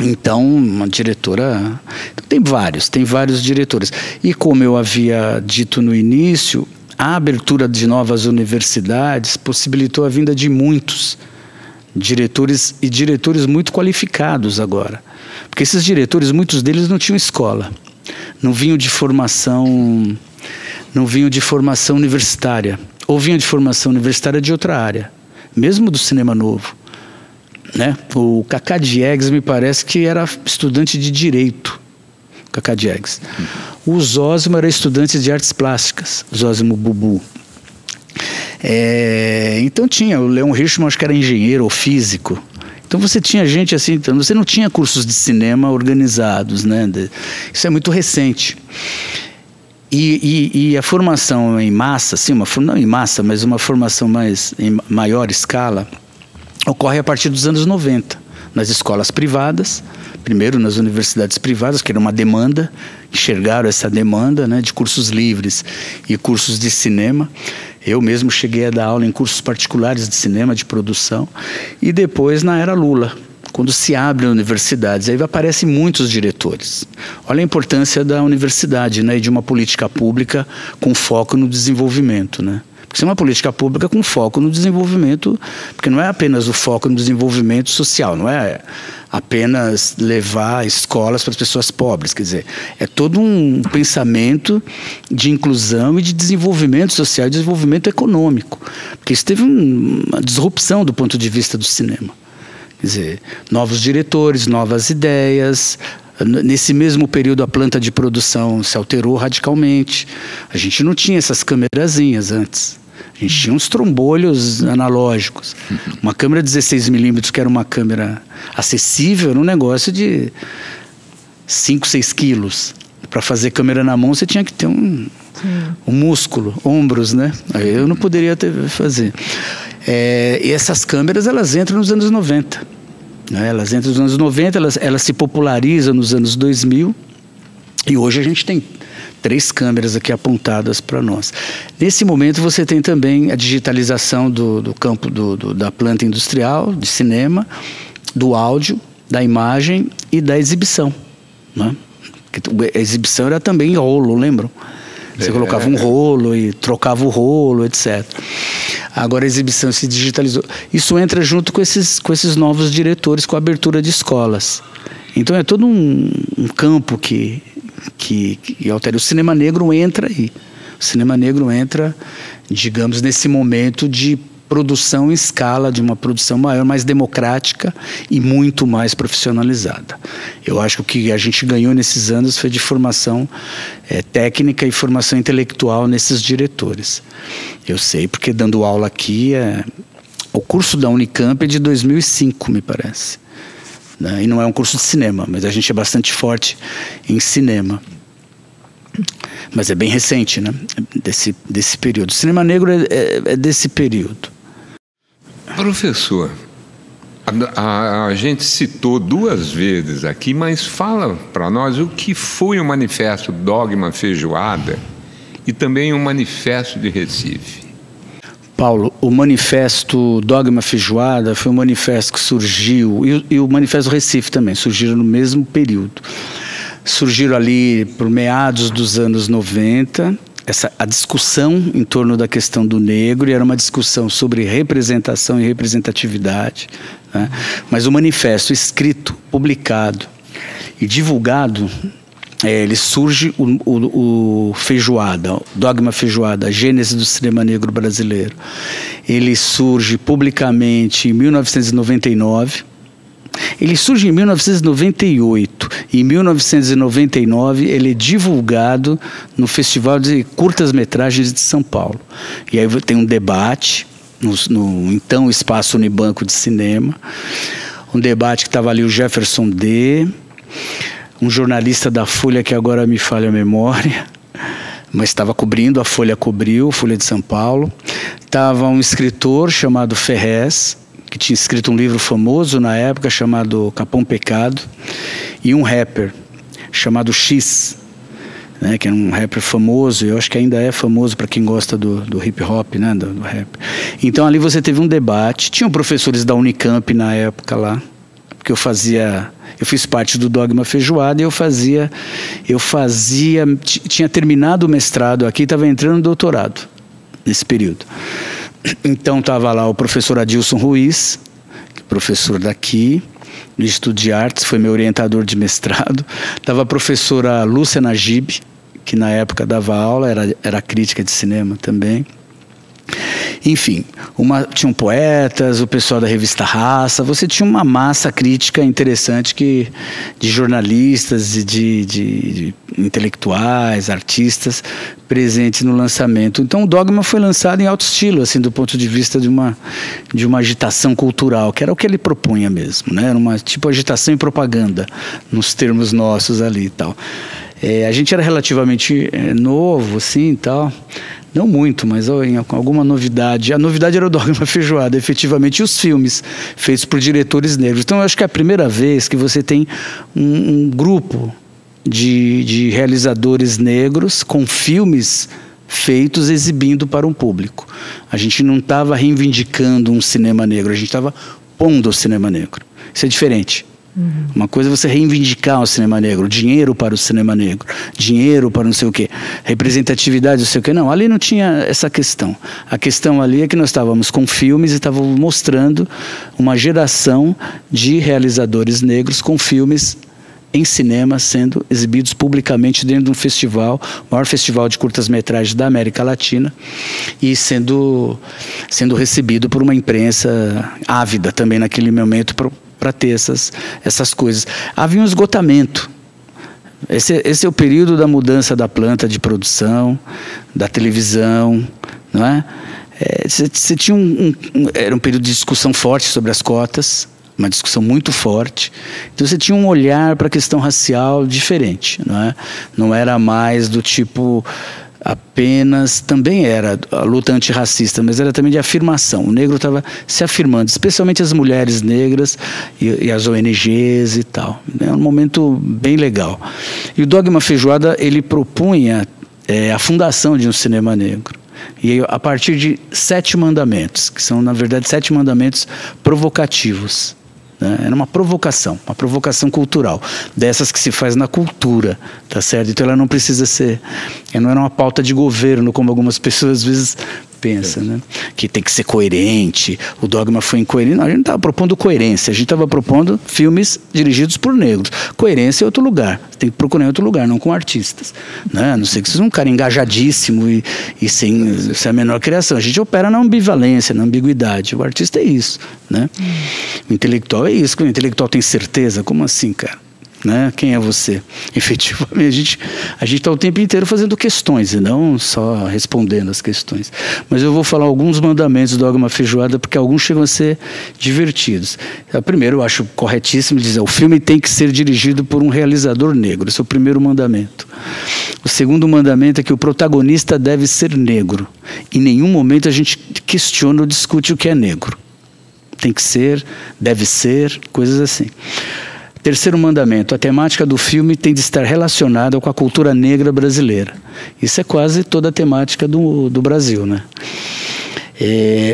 Então, uma diretora... Tem vários diretores. E como eu havia dito no início, a abertura de novas universidades possibilitou a vinda de muitos diretores e diretores muito qualificados agora. Porque esses diretores, muitos deles não tinham escola. Não vinham de formação universitária. Ou vinham de formação universitária de outra área. Mesmo do cinema novo. Né? O Cacá Diegues me parece que era estudante de Direito. Cacá Diegues. O Zósimo era estudante de Artes Plásticas. Zósimo Bubu. Então tinha, o Leon Hirschman acho que era engenheiro ou físico. Então você tinha gente assim, então você não tinha cursos de cinema organizados, né? Isso é muito recente. E a formação em massa, assim, não em massa, mas uma formação em maior escala, ocorre a partir dos anos 90. nas escolas privadas, primeiro nas universidades privadas, que era uma demanda, enxergaram essa demanda, né, de cursos livres e cursos de cinema. Eu mesmo cheguei a dar aula em cursos particulares de cinema, de produção, e depois na era Lula, quando se abrem universidades, aí aparecem muitos diretores. Olha a importância da universidade, né, e de uma política pública com foco no desenvolvimento, né? Porque isso é uma política pública com foco no desenvolvimento, porque não é apenas o foco no desenvolvimento social, não é apenas levar escolas para as pessoas pobres, quer dizer, é todo um pensamento de inclusão e de desenvolvimento social e desenvolvimento econômico, porque isso teve uma disrupção do ponto de vista do cinema. Quer dizer, novos diretores, novas ideias. Nesse mesmo período, a planta de produção se alterou radicalmente. A gente não tinha essas câmerazinhas antes. A gente tinha uns trombolhos analógicos. Uma câmera 16mm, que era uma câmera acessível, era um negócio de 5, 6 quilos. Para fazer câmera na mão, você tinha que ter um músculo, ombros, né? Eu não poderia fazer. E essas câmeras, elas entram nos anos 90. Né? Elas entram nos anos 90, elas se popularizam nos anos 2000. E hoje a gente tem 3 câmeras aqui apontadas para nós. Nesse momento você tem também a digitalização do campo da planta industrial, de cinema, do áudio, da imagem e da exibição. Né? A exibição era também rolo, lembram? Você colocava um rolo e trocava o rolo, etc. Agora a exibição se digitalizou. Isso entra junto com esses novos diretores, com a abertura de escolas. Então é todo um campo que altera. O cinema negro entra aí. O cinema negro entra, digamos, nesse momento de produção em escala, de uma produção maior, mais democrática e muito mais profissionalizada. Eu acho que o que a gente ganhou nesses anos foi de formação técnica e formação intelectual nesses diretores. Eu sei porque dando aula aqui, o curso da Unicamp é de 2005, me parece. Né? E não é um curso de cinema, mas a gente é bastante forte em cinema. Mas é bem recente, né? Desse período. O cinema negro é desse período. Professor, a gente citou 2 vezes aqui, mas fala para nós o que foi o Manifesto Dogma Feijoada e também o Manifesto de Recife. Paulo, o Manifesto Dogma Feijoada foi um manifesto que surgiu, e o Manifesto Recife também, surgiram no mesmo período. Surgiram ali por meados dos anos 90, a discussão em torno da questão do negro, e era uma discussão sobre representação e representatividade. Né? Mas o manifesto escrito, publicado e divulgado, ele surge o Feijoada, o Dogma Feijoada, a gênese do cinema negro brasileiro. Ele surge publicamente em 1999. Ele surge em 1998. Em 1999, ele é divulgado no Festival de Curtas-Metragens de São Paulo. E aí tem um debate no então Espaço Unibanco de Cinema. Um debate que estava ali o Jefferson D., um jornalista da Folha, que agora me falha a memória, mas estava cobrindo, a Folha cobriu, Folha de São Paulo. Estava um escritor chamado Ferrez, que tinha escrito um livro famoso na época chamado Capão Pecado, e um rapper chamado X, né, que era um rapper famoso, eu acho que ainda é famoso para quem gosta do hip hop, né, do rap. Então ali você teve um debate, tinham professores da Unicamp na época lá, porque eu fiz parte do Dogma Feijoada e tinha terminado o mestrado aqui, estava entrando no doutorado nesse período. Então estava lá o professor Adilson Ruiz, professor daqui, no Instituto de Artes, foi meu orientador de mestrado. Estava a professora Lúcia Najib, que na época dava aula, era crítica de cinema também. Enfim, tinham poetas, o pessoal da revista Raça, você tinha uma massa crítica interessante de jornalistas e de intelectuais, artistas presentes no lançamento. Então o Dogma foi lançado em alto estilo, assim, do ponto de vista de uma agitação cultural, que era o que ele propunha mesmo, né? Era uma tipo agitação e propaganda, nos termos nossos ali e tal. A gente era relativamente novo, assim, e tal. não muito, mas em alguma novidade. A novidade era o Dogma Feijoada, efetivamente, e os filmes feitos por diretores negros. Então, eu acho que é a primeira vez que você tem um grupo de realizadores negros com filmes feitos exibindo para um público. A gente não estava reivindicando um cinema negro, a gente estava pondo o cinema negro. Isso é diferente. Uma coisa é você reivindicar o cinema negro, dinheiro para o cinema negro, dinheiro para não sei o quê, representatividade, não sei o quê. Não, ali não tinha essa questão. A questão ali é que nós estávamos com filmes e estávamos mostrando uma geração de realizadores negros com filmes em cinema sendo exibidos publicamente dentro de um festival, o maior festival de curtas-metragens da América Latina, e sendo recebido por uma imprensa ávida também naquele momento para ter essas coisas. Havia um esgotamento. Esse é o período da mudança da planta de produção, da televisão, não é? Você tinha era um período de discussão forte sobre as cotas, uma discussão muito forte. Então você tinha um olhar para a questão racial diferente, não é? Não era mais do tipo apenas, também era a luta antirracista, mas era também de afirmação. O negro estava se afirmando, especialmente as mulheres negras e as ONGs e tal. É um momento bem legal. E o Dogma Feijoada, ele propunha a fundação de um cinema negro. E a partir de 7 mandamentos, que são, na verdade, 7 mandamentos provocativos. Era uma provocação cultural, dessas que se faz na cultura, tá certo? Então ela não precisa ser, não era uma pauta de governo, como algumas pessoas às vezes pensam, né? Que tem que ser coerente, o dogma foi incoerente. Não, a gente não estava propondo coerência, a gente estava propondo filmes dirigidos por negros. Coerência é outro lugar, você tem que procurar em outro lugar, não com artistas, né? A não ser que vocês são um cara engajadíssimo e sem a menor criação. A gente opera na ambivalência, na ambiguidade. O artista é isso, né? O intelectual é isso. O intelectual tem certeza? Como assim, cara? Né? Quem é você? Efetivamente, a gente está o tempo inteiro fazendo questões e não só respondendo as questões. Mas eu vou falar alguns mandamentos do Dogma Feijoada, porque alguns chegam a ser divertidos. Primeiro, eu acho corretíssimo dizer: o filme tem que ser dirigido por um realizador negro. Esse é o primeiro mandamento. O segundo mandamento é que o protagonista deve ser negro. Em nenhum momento a gente questiona ou discute o que é negro. Tem que ser, deve ser, coisas assim. Terceiro mandamento: a temática do filme tem de estar relacionada com a cultura negra brasileira. Isso é quase toda a temática do Brasil, né?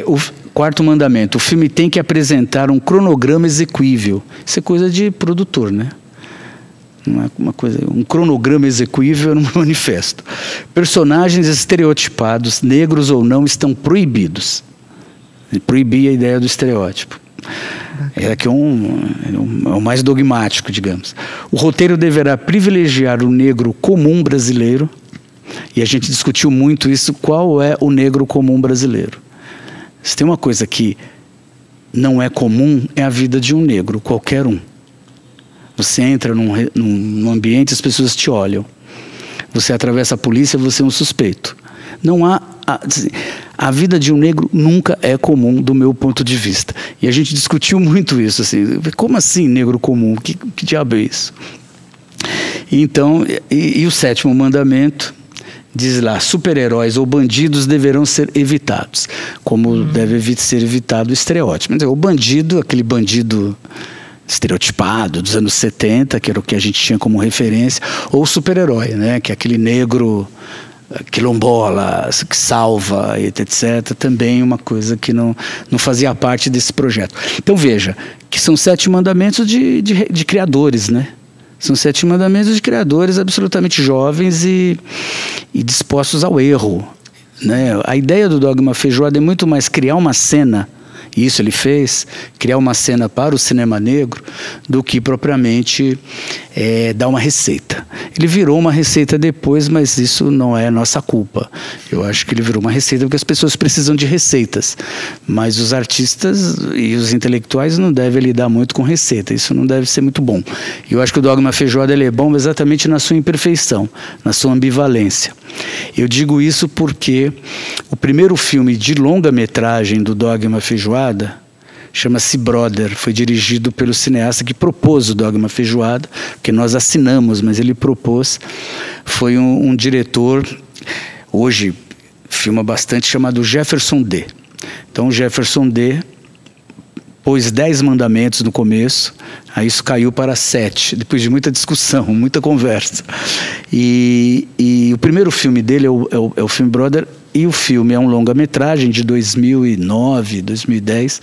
O quarto mandamento: o filme tem que apresentar um cronograma exequível. Isso é coisa de produtor, né? Um cronograma exequível no manifesto. Personagens estereotipados, negros ou não, estão proibidos. Proibir a ideia do estereótipo. Que é o mais dogmático, digamos. O roteiro deverá privilegiar o negro comum brasileiro, e a gente discutiu muito isso: qual é o negro comum brasileiro? Se tem uma coisa que não é comum, é a vida de um negro, qualquer um. Você entra num ambiente, as pessoas te olham. Você atravessa a polícia, você é um suspeito. Não há... A vida de um negro nunca é comum, do meu ponto de vista. E a gente discutiu muito isso, assim. Como assim negro comum? Que diabo é isso? Então, e o sétimo mandamento diz lá: super-heróis ou bandidos deverão ser evitados. Como deve ser evitado o estereótipo. O bandido, aquele bandido estereotipado dos anos 70, que era o que a gente tinha como referência, ou o super-herói, né? Que é aquele negro quilombola, que salva, etc. Também uma coisa que não fazia parte desse projeto. Então veja, que são 7 mandamentos de criadores, né? São 7 mandamentos de criadores absolutamente jovens e dispostos ao erro, né? A ideia do Dogma Feijoada é muito mais criar uma cena, e isso ele fez, criar uma cena para o cinema negro, do que propriamente dar uma receita. Ele virou uma receita depois, mas isso não é nossa culpa. Eu acho que ele virou uma receita porque as pessoas precisam de receitas, mas os artistas e os intelectuais não devem lidar muito com receita. Isso não deve ser muito bom. Eu acho que o Dogma Feijoada ele é bom exatamente na sua imperfeição, na sua ambivalência. Eu digo isso porque o primeiro filme de longa-metragem do Dogma Feijoada chama-se Brother, foi dirigido pelo cineasta que propôs o Dogma Feijoada, que nós assinamos, mas ele propôs. Foi um diretor, hoje filma bastante, chamado Jefferson D. Então, o Jefferson D pôs 10 mandamentos no começo, aí isso caiu para 7, depois de muita discussão, muita conversa. E o primeiro filme dele é o filme Brother, e o filme é um longa-metragem de 2009, 2010.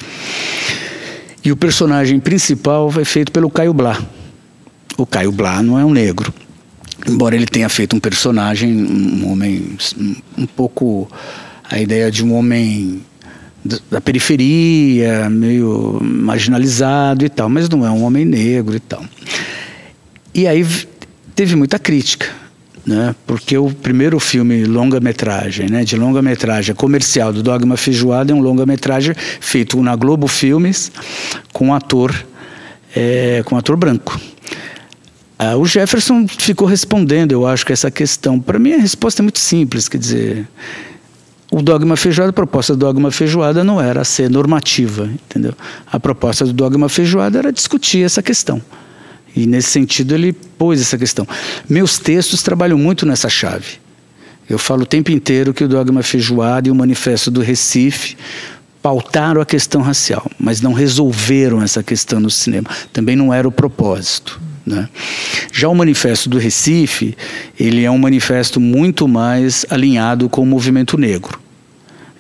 E o personagem principal foi feito pelo Caio Blá. O Caio Blá não é um negro, embora ele tenha feito um personagem, um homem, um pouco a ideia de um homem da periferia, meio marginalizado e tal, mas não é um homem negro e tal. E aí teve muita crítica, né? Porque o primeiro filme longa-metragem, né, de longa-metragem comercial do Dogma Feijoada é um longa-metragem feito na Globo Filmes com um ator branco. O Jefferson ficou respondendo, eu acho, que essa questão. Para mim a resposta é muito simples, quer dizer, o Dogma Feijoada, a proposta do Dogma Feijoada não era ser normativa, entendeu? A proposta do Dogma Feijoada era discutir essa questão. E nesse sentido ele pôs essa questão. Meus textos trabalham muito nessa chave. Eu falo o tempo inteiro que o Dogma Feijoada e o Manifesto do Recife pautaram a questão racial, mas não resolveram essa questão no cinema. Também não era o propósito, né? Já o Manifesto do Recife, ele é um manifesto muito mais alinhado com o movimento negro.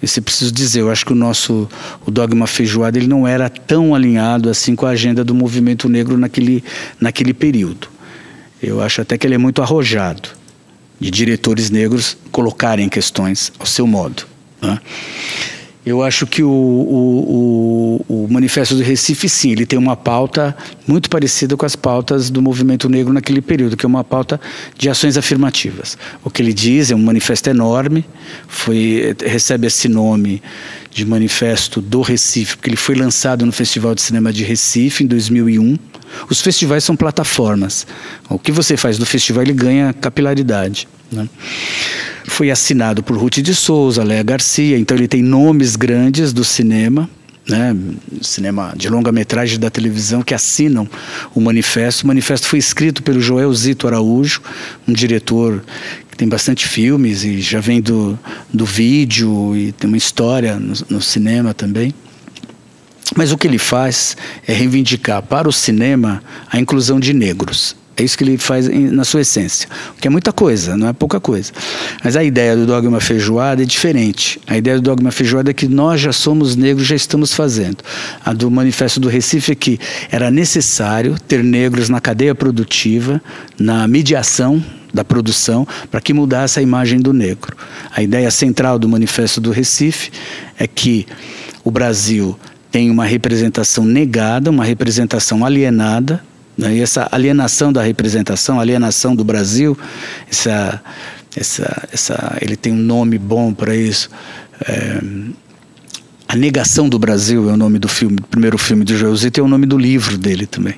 Isso eu preciso dizer, eu acho que o Dogma Feijoada ele não era tão alinhado assim com a agenda do movimento negro naquele período. Eu acho até que ele é muito arrojado, de diretores negros colocarem questões ao seu modo, né? Eu acho que o Manifesto do Recife, sim, ele tem uma pauta muito parecida com as pautas do movimento negro naquele período, que é uma pauta de ações afirmativas. O que ele diz é um manifesto enorme, recebe esse nome de Manifesto do Recife, porque ele foi lançado no Festival de Cinema de Recife, em 2001. Os festivais são plataformas. O que você faz no festival, ele ganha capilaridade, né? Foi assinado por Ruth de Souza, Léa Garcia, então ele tem nomes grandes do cinema, né? Cinema de longa-metragem da televisão que assinam o manifesto. O manifesto foi escrito pelo Joel Zito Araújo, um diretor que tem bastante filmes e já vem do vídeo e tem uma história no cinema também. Mas o que ele faz é reivindicar para o cinema a inclusão de negros. É isso que ele faz na sua essência, que é muita coisa, não é pouca coisa. Mas a ideia do Dogma Feijoada é diferente. A ideia do Dogma Feijoada é que nós já somos negros, já estamos fazendo. A do Manifesto do Recife é que era necessário ter negros na cadeia produtiva, na mediação da produção, para que mudasse a imagem do negro. A ideia central do Manifesto do Recife é que o Brasil tem uma representação negada, uma representação alienada, né? E essa alienação da representação, alienação do Brasil, ele tem um nome bom para isso. A Negação do Brasil é o nome do filme, do primeiro filme do Joel Zito, é o nome do livro dele também.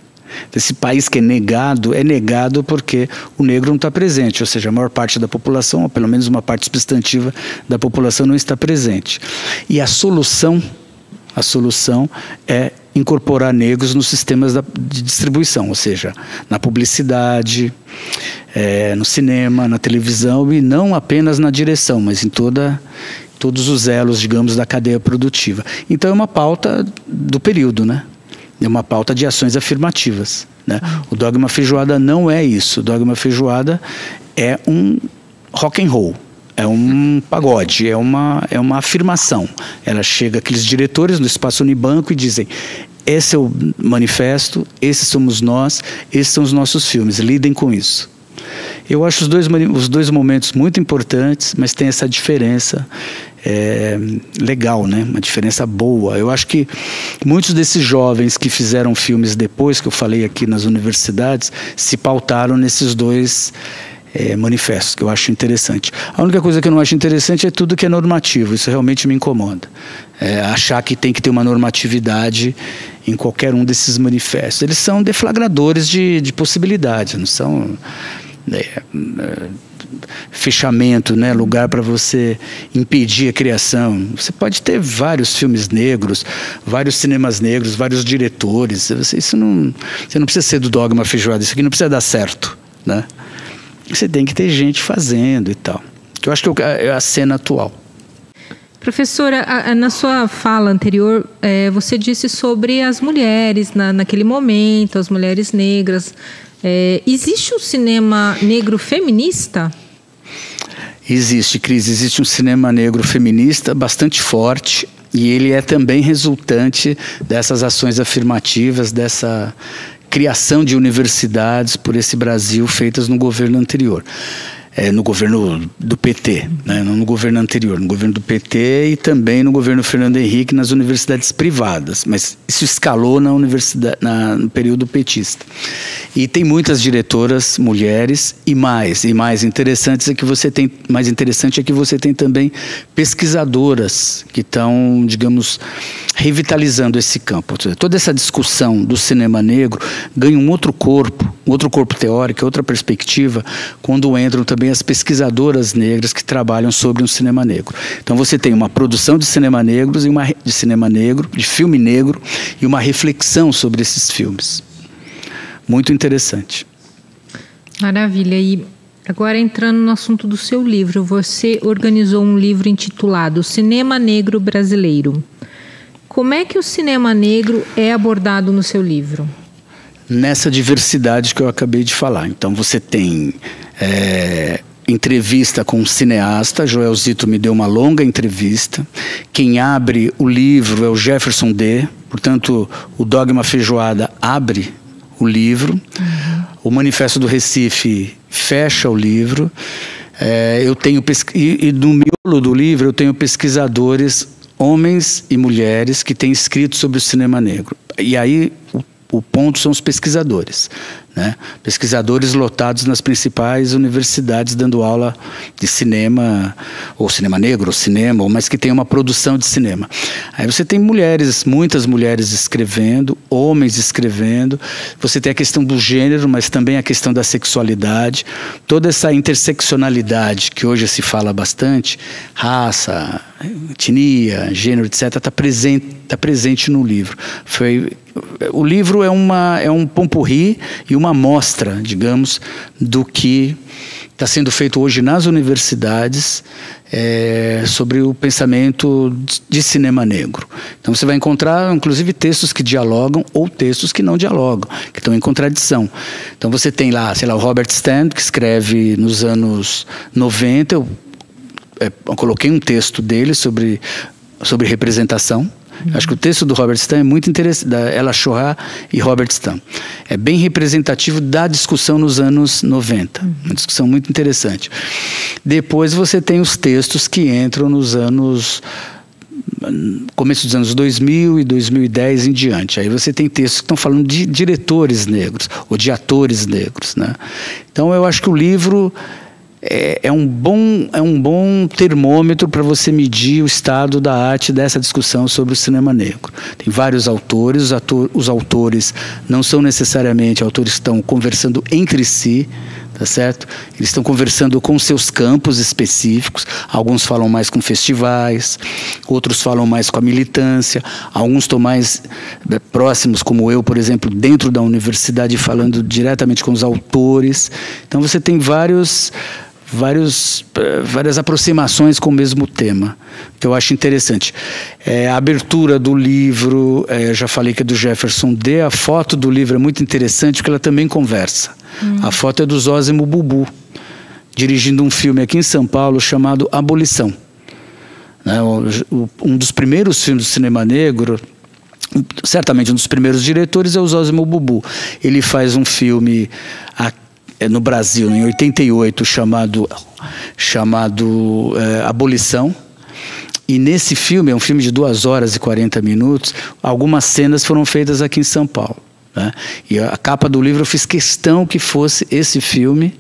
Esse país que é negado porque o negro não está presente, ou seja, a maior parte da população, ou pelo menos uma parte substantiva da população não está presente. E a solução é incorporar negros nos sistemas de distribuição, ou seja, na publicidade, no cinema, na televisão, e não apenas na direção, mas em todos os elos, digamos, da cadeia produtiva. Então é uma pauta do período, né? É uma pauta de ações afirmativas, né? O Dogma Feijoada não é isso. O Dogma Feijoada é um rock and roll. É um pagode, é uma afirmação. Ela chega aqueles diretores no Espaço Unibanco e dizem: esse é o manifesto, esses somos nós, esses são os nossos filmes, lidem com isso. Eu acho os dois momentos muito importantes, mas tem essa diferença legal, né? Uma diferença boa. Eu acho que muitos desses jovens que fizeram filmes depois, que eu falei aqui nas universidades, se pautaram nesses dois manifestos, que eu acho interessante. A única coisa que eu não acho interessante é tudo que é normativo. Isso realmente me incomoda. Achar que tem que ter uma normatividade em qualquer um desses manifestos. Eles são deflagradores de possibilidades, não são fechamento, né? Lugar para você impedir a criação. Você pode ter vários filmes negros, vários cinemas negros, vários diretores. Você não precisa ser do Dogma Feijoada. Isso aqui não precisa dar certo, né? Você tem que ter gente fazendo e tal. Eu acho que é a cena atual. Professora, na sua fala anterior, você disse sobre as mulheres naquele momento, as mulheres negras. Existe um cinema negro feminista? Existe, Cris. Existe um cinema negro feminista bastante forte e ele é também resultante dessas ações afirmativas, dessa criação de universidades por esse Brasil feitas no governo anterior. No governo do PT, né? Não no governo anterior, no governo do PT e também no governo Fernando Henrique nas universidades privadas, mas isso escalou na universidade, no período petista. E tem muitas diretoras mulheres e mais interessante é que você tem também pesquisadoras que estão, digamos, revitalizando esse campo. Toda essa discussão do cinema negro ganha um outro corpo teórico, outra perspectiva, quando entram também as pesquisadoras negras que trabalham sobre um cinema negro. Então você tem uma produção de cinema negro, de filme negro, e uma reflexão sobre esses filmes. Muito interessante. Maravilha. E agora entrando no assunto do seu livro, você organizou um livro intitulado Cinema Negro Brasileiro. Como é que o cinema negro é abordado no seu livro? Nessa diversidade que eu acabei de falar. Então você tem entrevista com um cineasta, Joel Zito me deu uma longa entrevista. Quem abre o livro é o Jefferson D. Portanto, o Dogma Feijoada abre o livro. Uhum. O Manifesto do Recife fecha o livro. Eu tenho e no miolo do livro eu tenho pesquisadores, homens e mulheres, que têm escrito sobre o cinema negro. E aí o ponto são os pesquisadores, né? Pesquisadores lotados nas principais universidades dando aula de cinema, ou cinema negro, ou cinema, mas que tem uma produção de cinema. Aí você tem muitas mulheres escrevendo, homens escrevendo, você tem a questão do gênero, mas também a questão da sexualidade, toda essa interseccionalidade que hoje se fala bastante, raça, etnia, gênero, etc., está presente no livro. O livro é um pomporri e uma amostra, digamos, do que está sendo feito hoje nas universidades sobre o pensamento de cinema negro. Então você vai encontrar, inclusive, textos que dialogam ou textos que não dialogam, que estão em contradição. Então você tem lá, o Robert Stan, que escreve nos anos 90, eu coloquei um texto dele sobre representação. Acho que o texto do Robert Stan é muito interessante, da Ella Chorra e Robert Stan. É bem representativo da discussão nos anos 90. Uma discussão muito interessante. Depois você tem os textos que entram nos anos... começo dos anos 2000 e 2010 em diante. Aí você tem textos que estão falando de diretores negros ou de atores negros, né? Então eu acho que o livro... É um bom termômetro para você medir o estado da arte dessa discussão sobre o cinema negro. Tem vários autores, os autores não são necessariamente autores que estão conversando entre si, tá certo? Eles estão conversando com seus campos específicos, alguns falam mais com festivais, outros falam mais com a militância, alguns estão mais próximos, como eu, por exemplo, dentro da universidade, falando diretamente com os autores. Então você tem várias aproximações com o mesmo tema, que eu acho interessante. A abertura do livro, já falei que é do Jefferson D. A foto do livro é muito interessante porque ela também conversa. A foto é do Zósimo Bubu, dirigindo um filme aqui em São Paulo chamado Abolição. Um dos primeiros filmes do cinema negro, certamente um dos primeiros diretores, é o Zósimo Bubu. Ele faz um filme no Brasil, em 88, chamado Abolição. E nesse filme, é um filme de 2 horas e 40 minutos, algumas cenas foram feitas aqui em São Paulo, né? E a capa do livro eu fiz questão que fosse esse filme,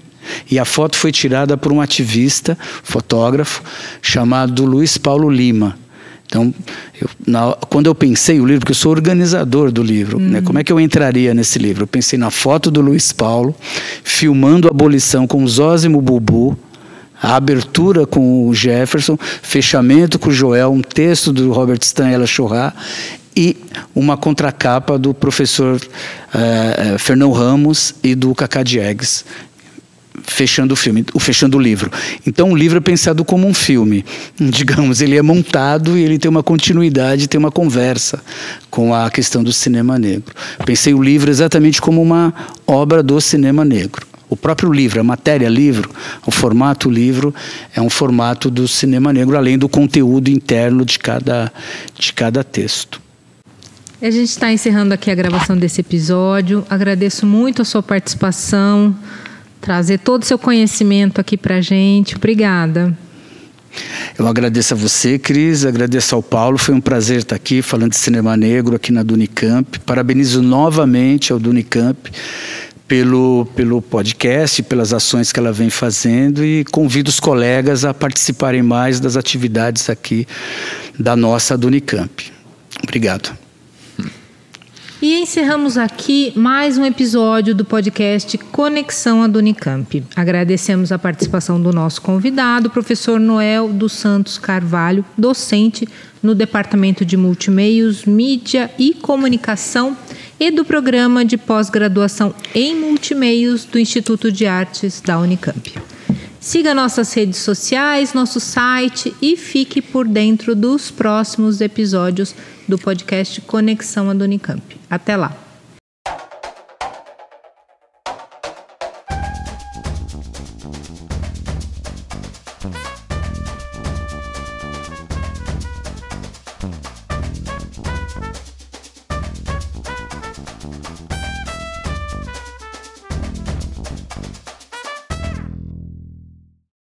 e a foto foi tirada por um ativista, fotógrafo, chamado Luiz Paulo Lima. Então, quando eu pensei o livro, porque eu sou organizador do livro, né, como é que eu entraria nesse livro? Eu pensei na foto do Luiz Paulo, filmando a abolição com o Zósimo Bubu, a abertura com o Jefferson, fechamento com o Joel, um texto do Robert Stan e Ella Chorra, e uma contracapa do professor Fernão Ramos e do Cacá Diegues. fechando o livro. Então o livro é pensado como um filme, digamos, ele é montado e ele tem uma continuidade, tem uma conversa com a questão do cinema negro. Pensei o livro exatamente como uma obra do cinema negro. O próprio livro, a matéria livro, o formato livro é um formato do cinema negro, além do conteúdo interno de cada texto. A gente está encerrando aqui a gravação desse episódio. Agradeço muito a sua participação, trazer todo o seu conhecimento aqui para a gente. Obrigada. Eu agradeço a você, Cris, agradeço ao Paulo. Foi um prazer estar aqui falando de cinema negro aqui na Unicamp. Parabenizo novamente ao Unicamp pelo podcast, pelas ações que ela vem fazendo, e convido os colegas a participarem mais das atividades aqui da nossa Unicamp. Obrigado. E encerramos aqui mais um episódio do podcast Conexão à Unicamp. Agradecemos a participação do nosso convidado, professor Noel dos Santos Carvalho, docente no Departamento de Multimeios, Mídia e Comunicação e do Programa de Pós-Graduação em Multimeios do Instituto de Artes da Unicamp. Siga nossas redes sociais, nosso site e fique por dentro dos próximos episódios do podcast Conexão à Unicamp. Até lá!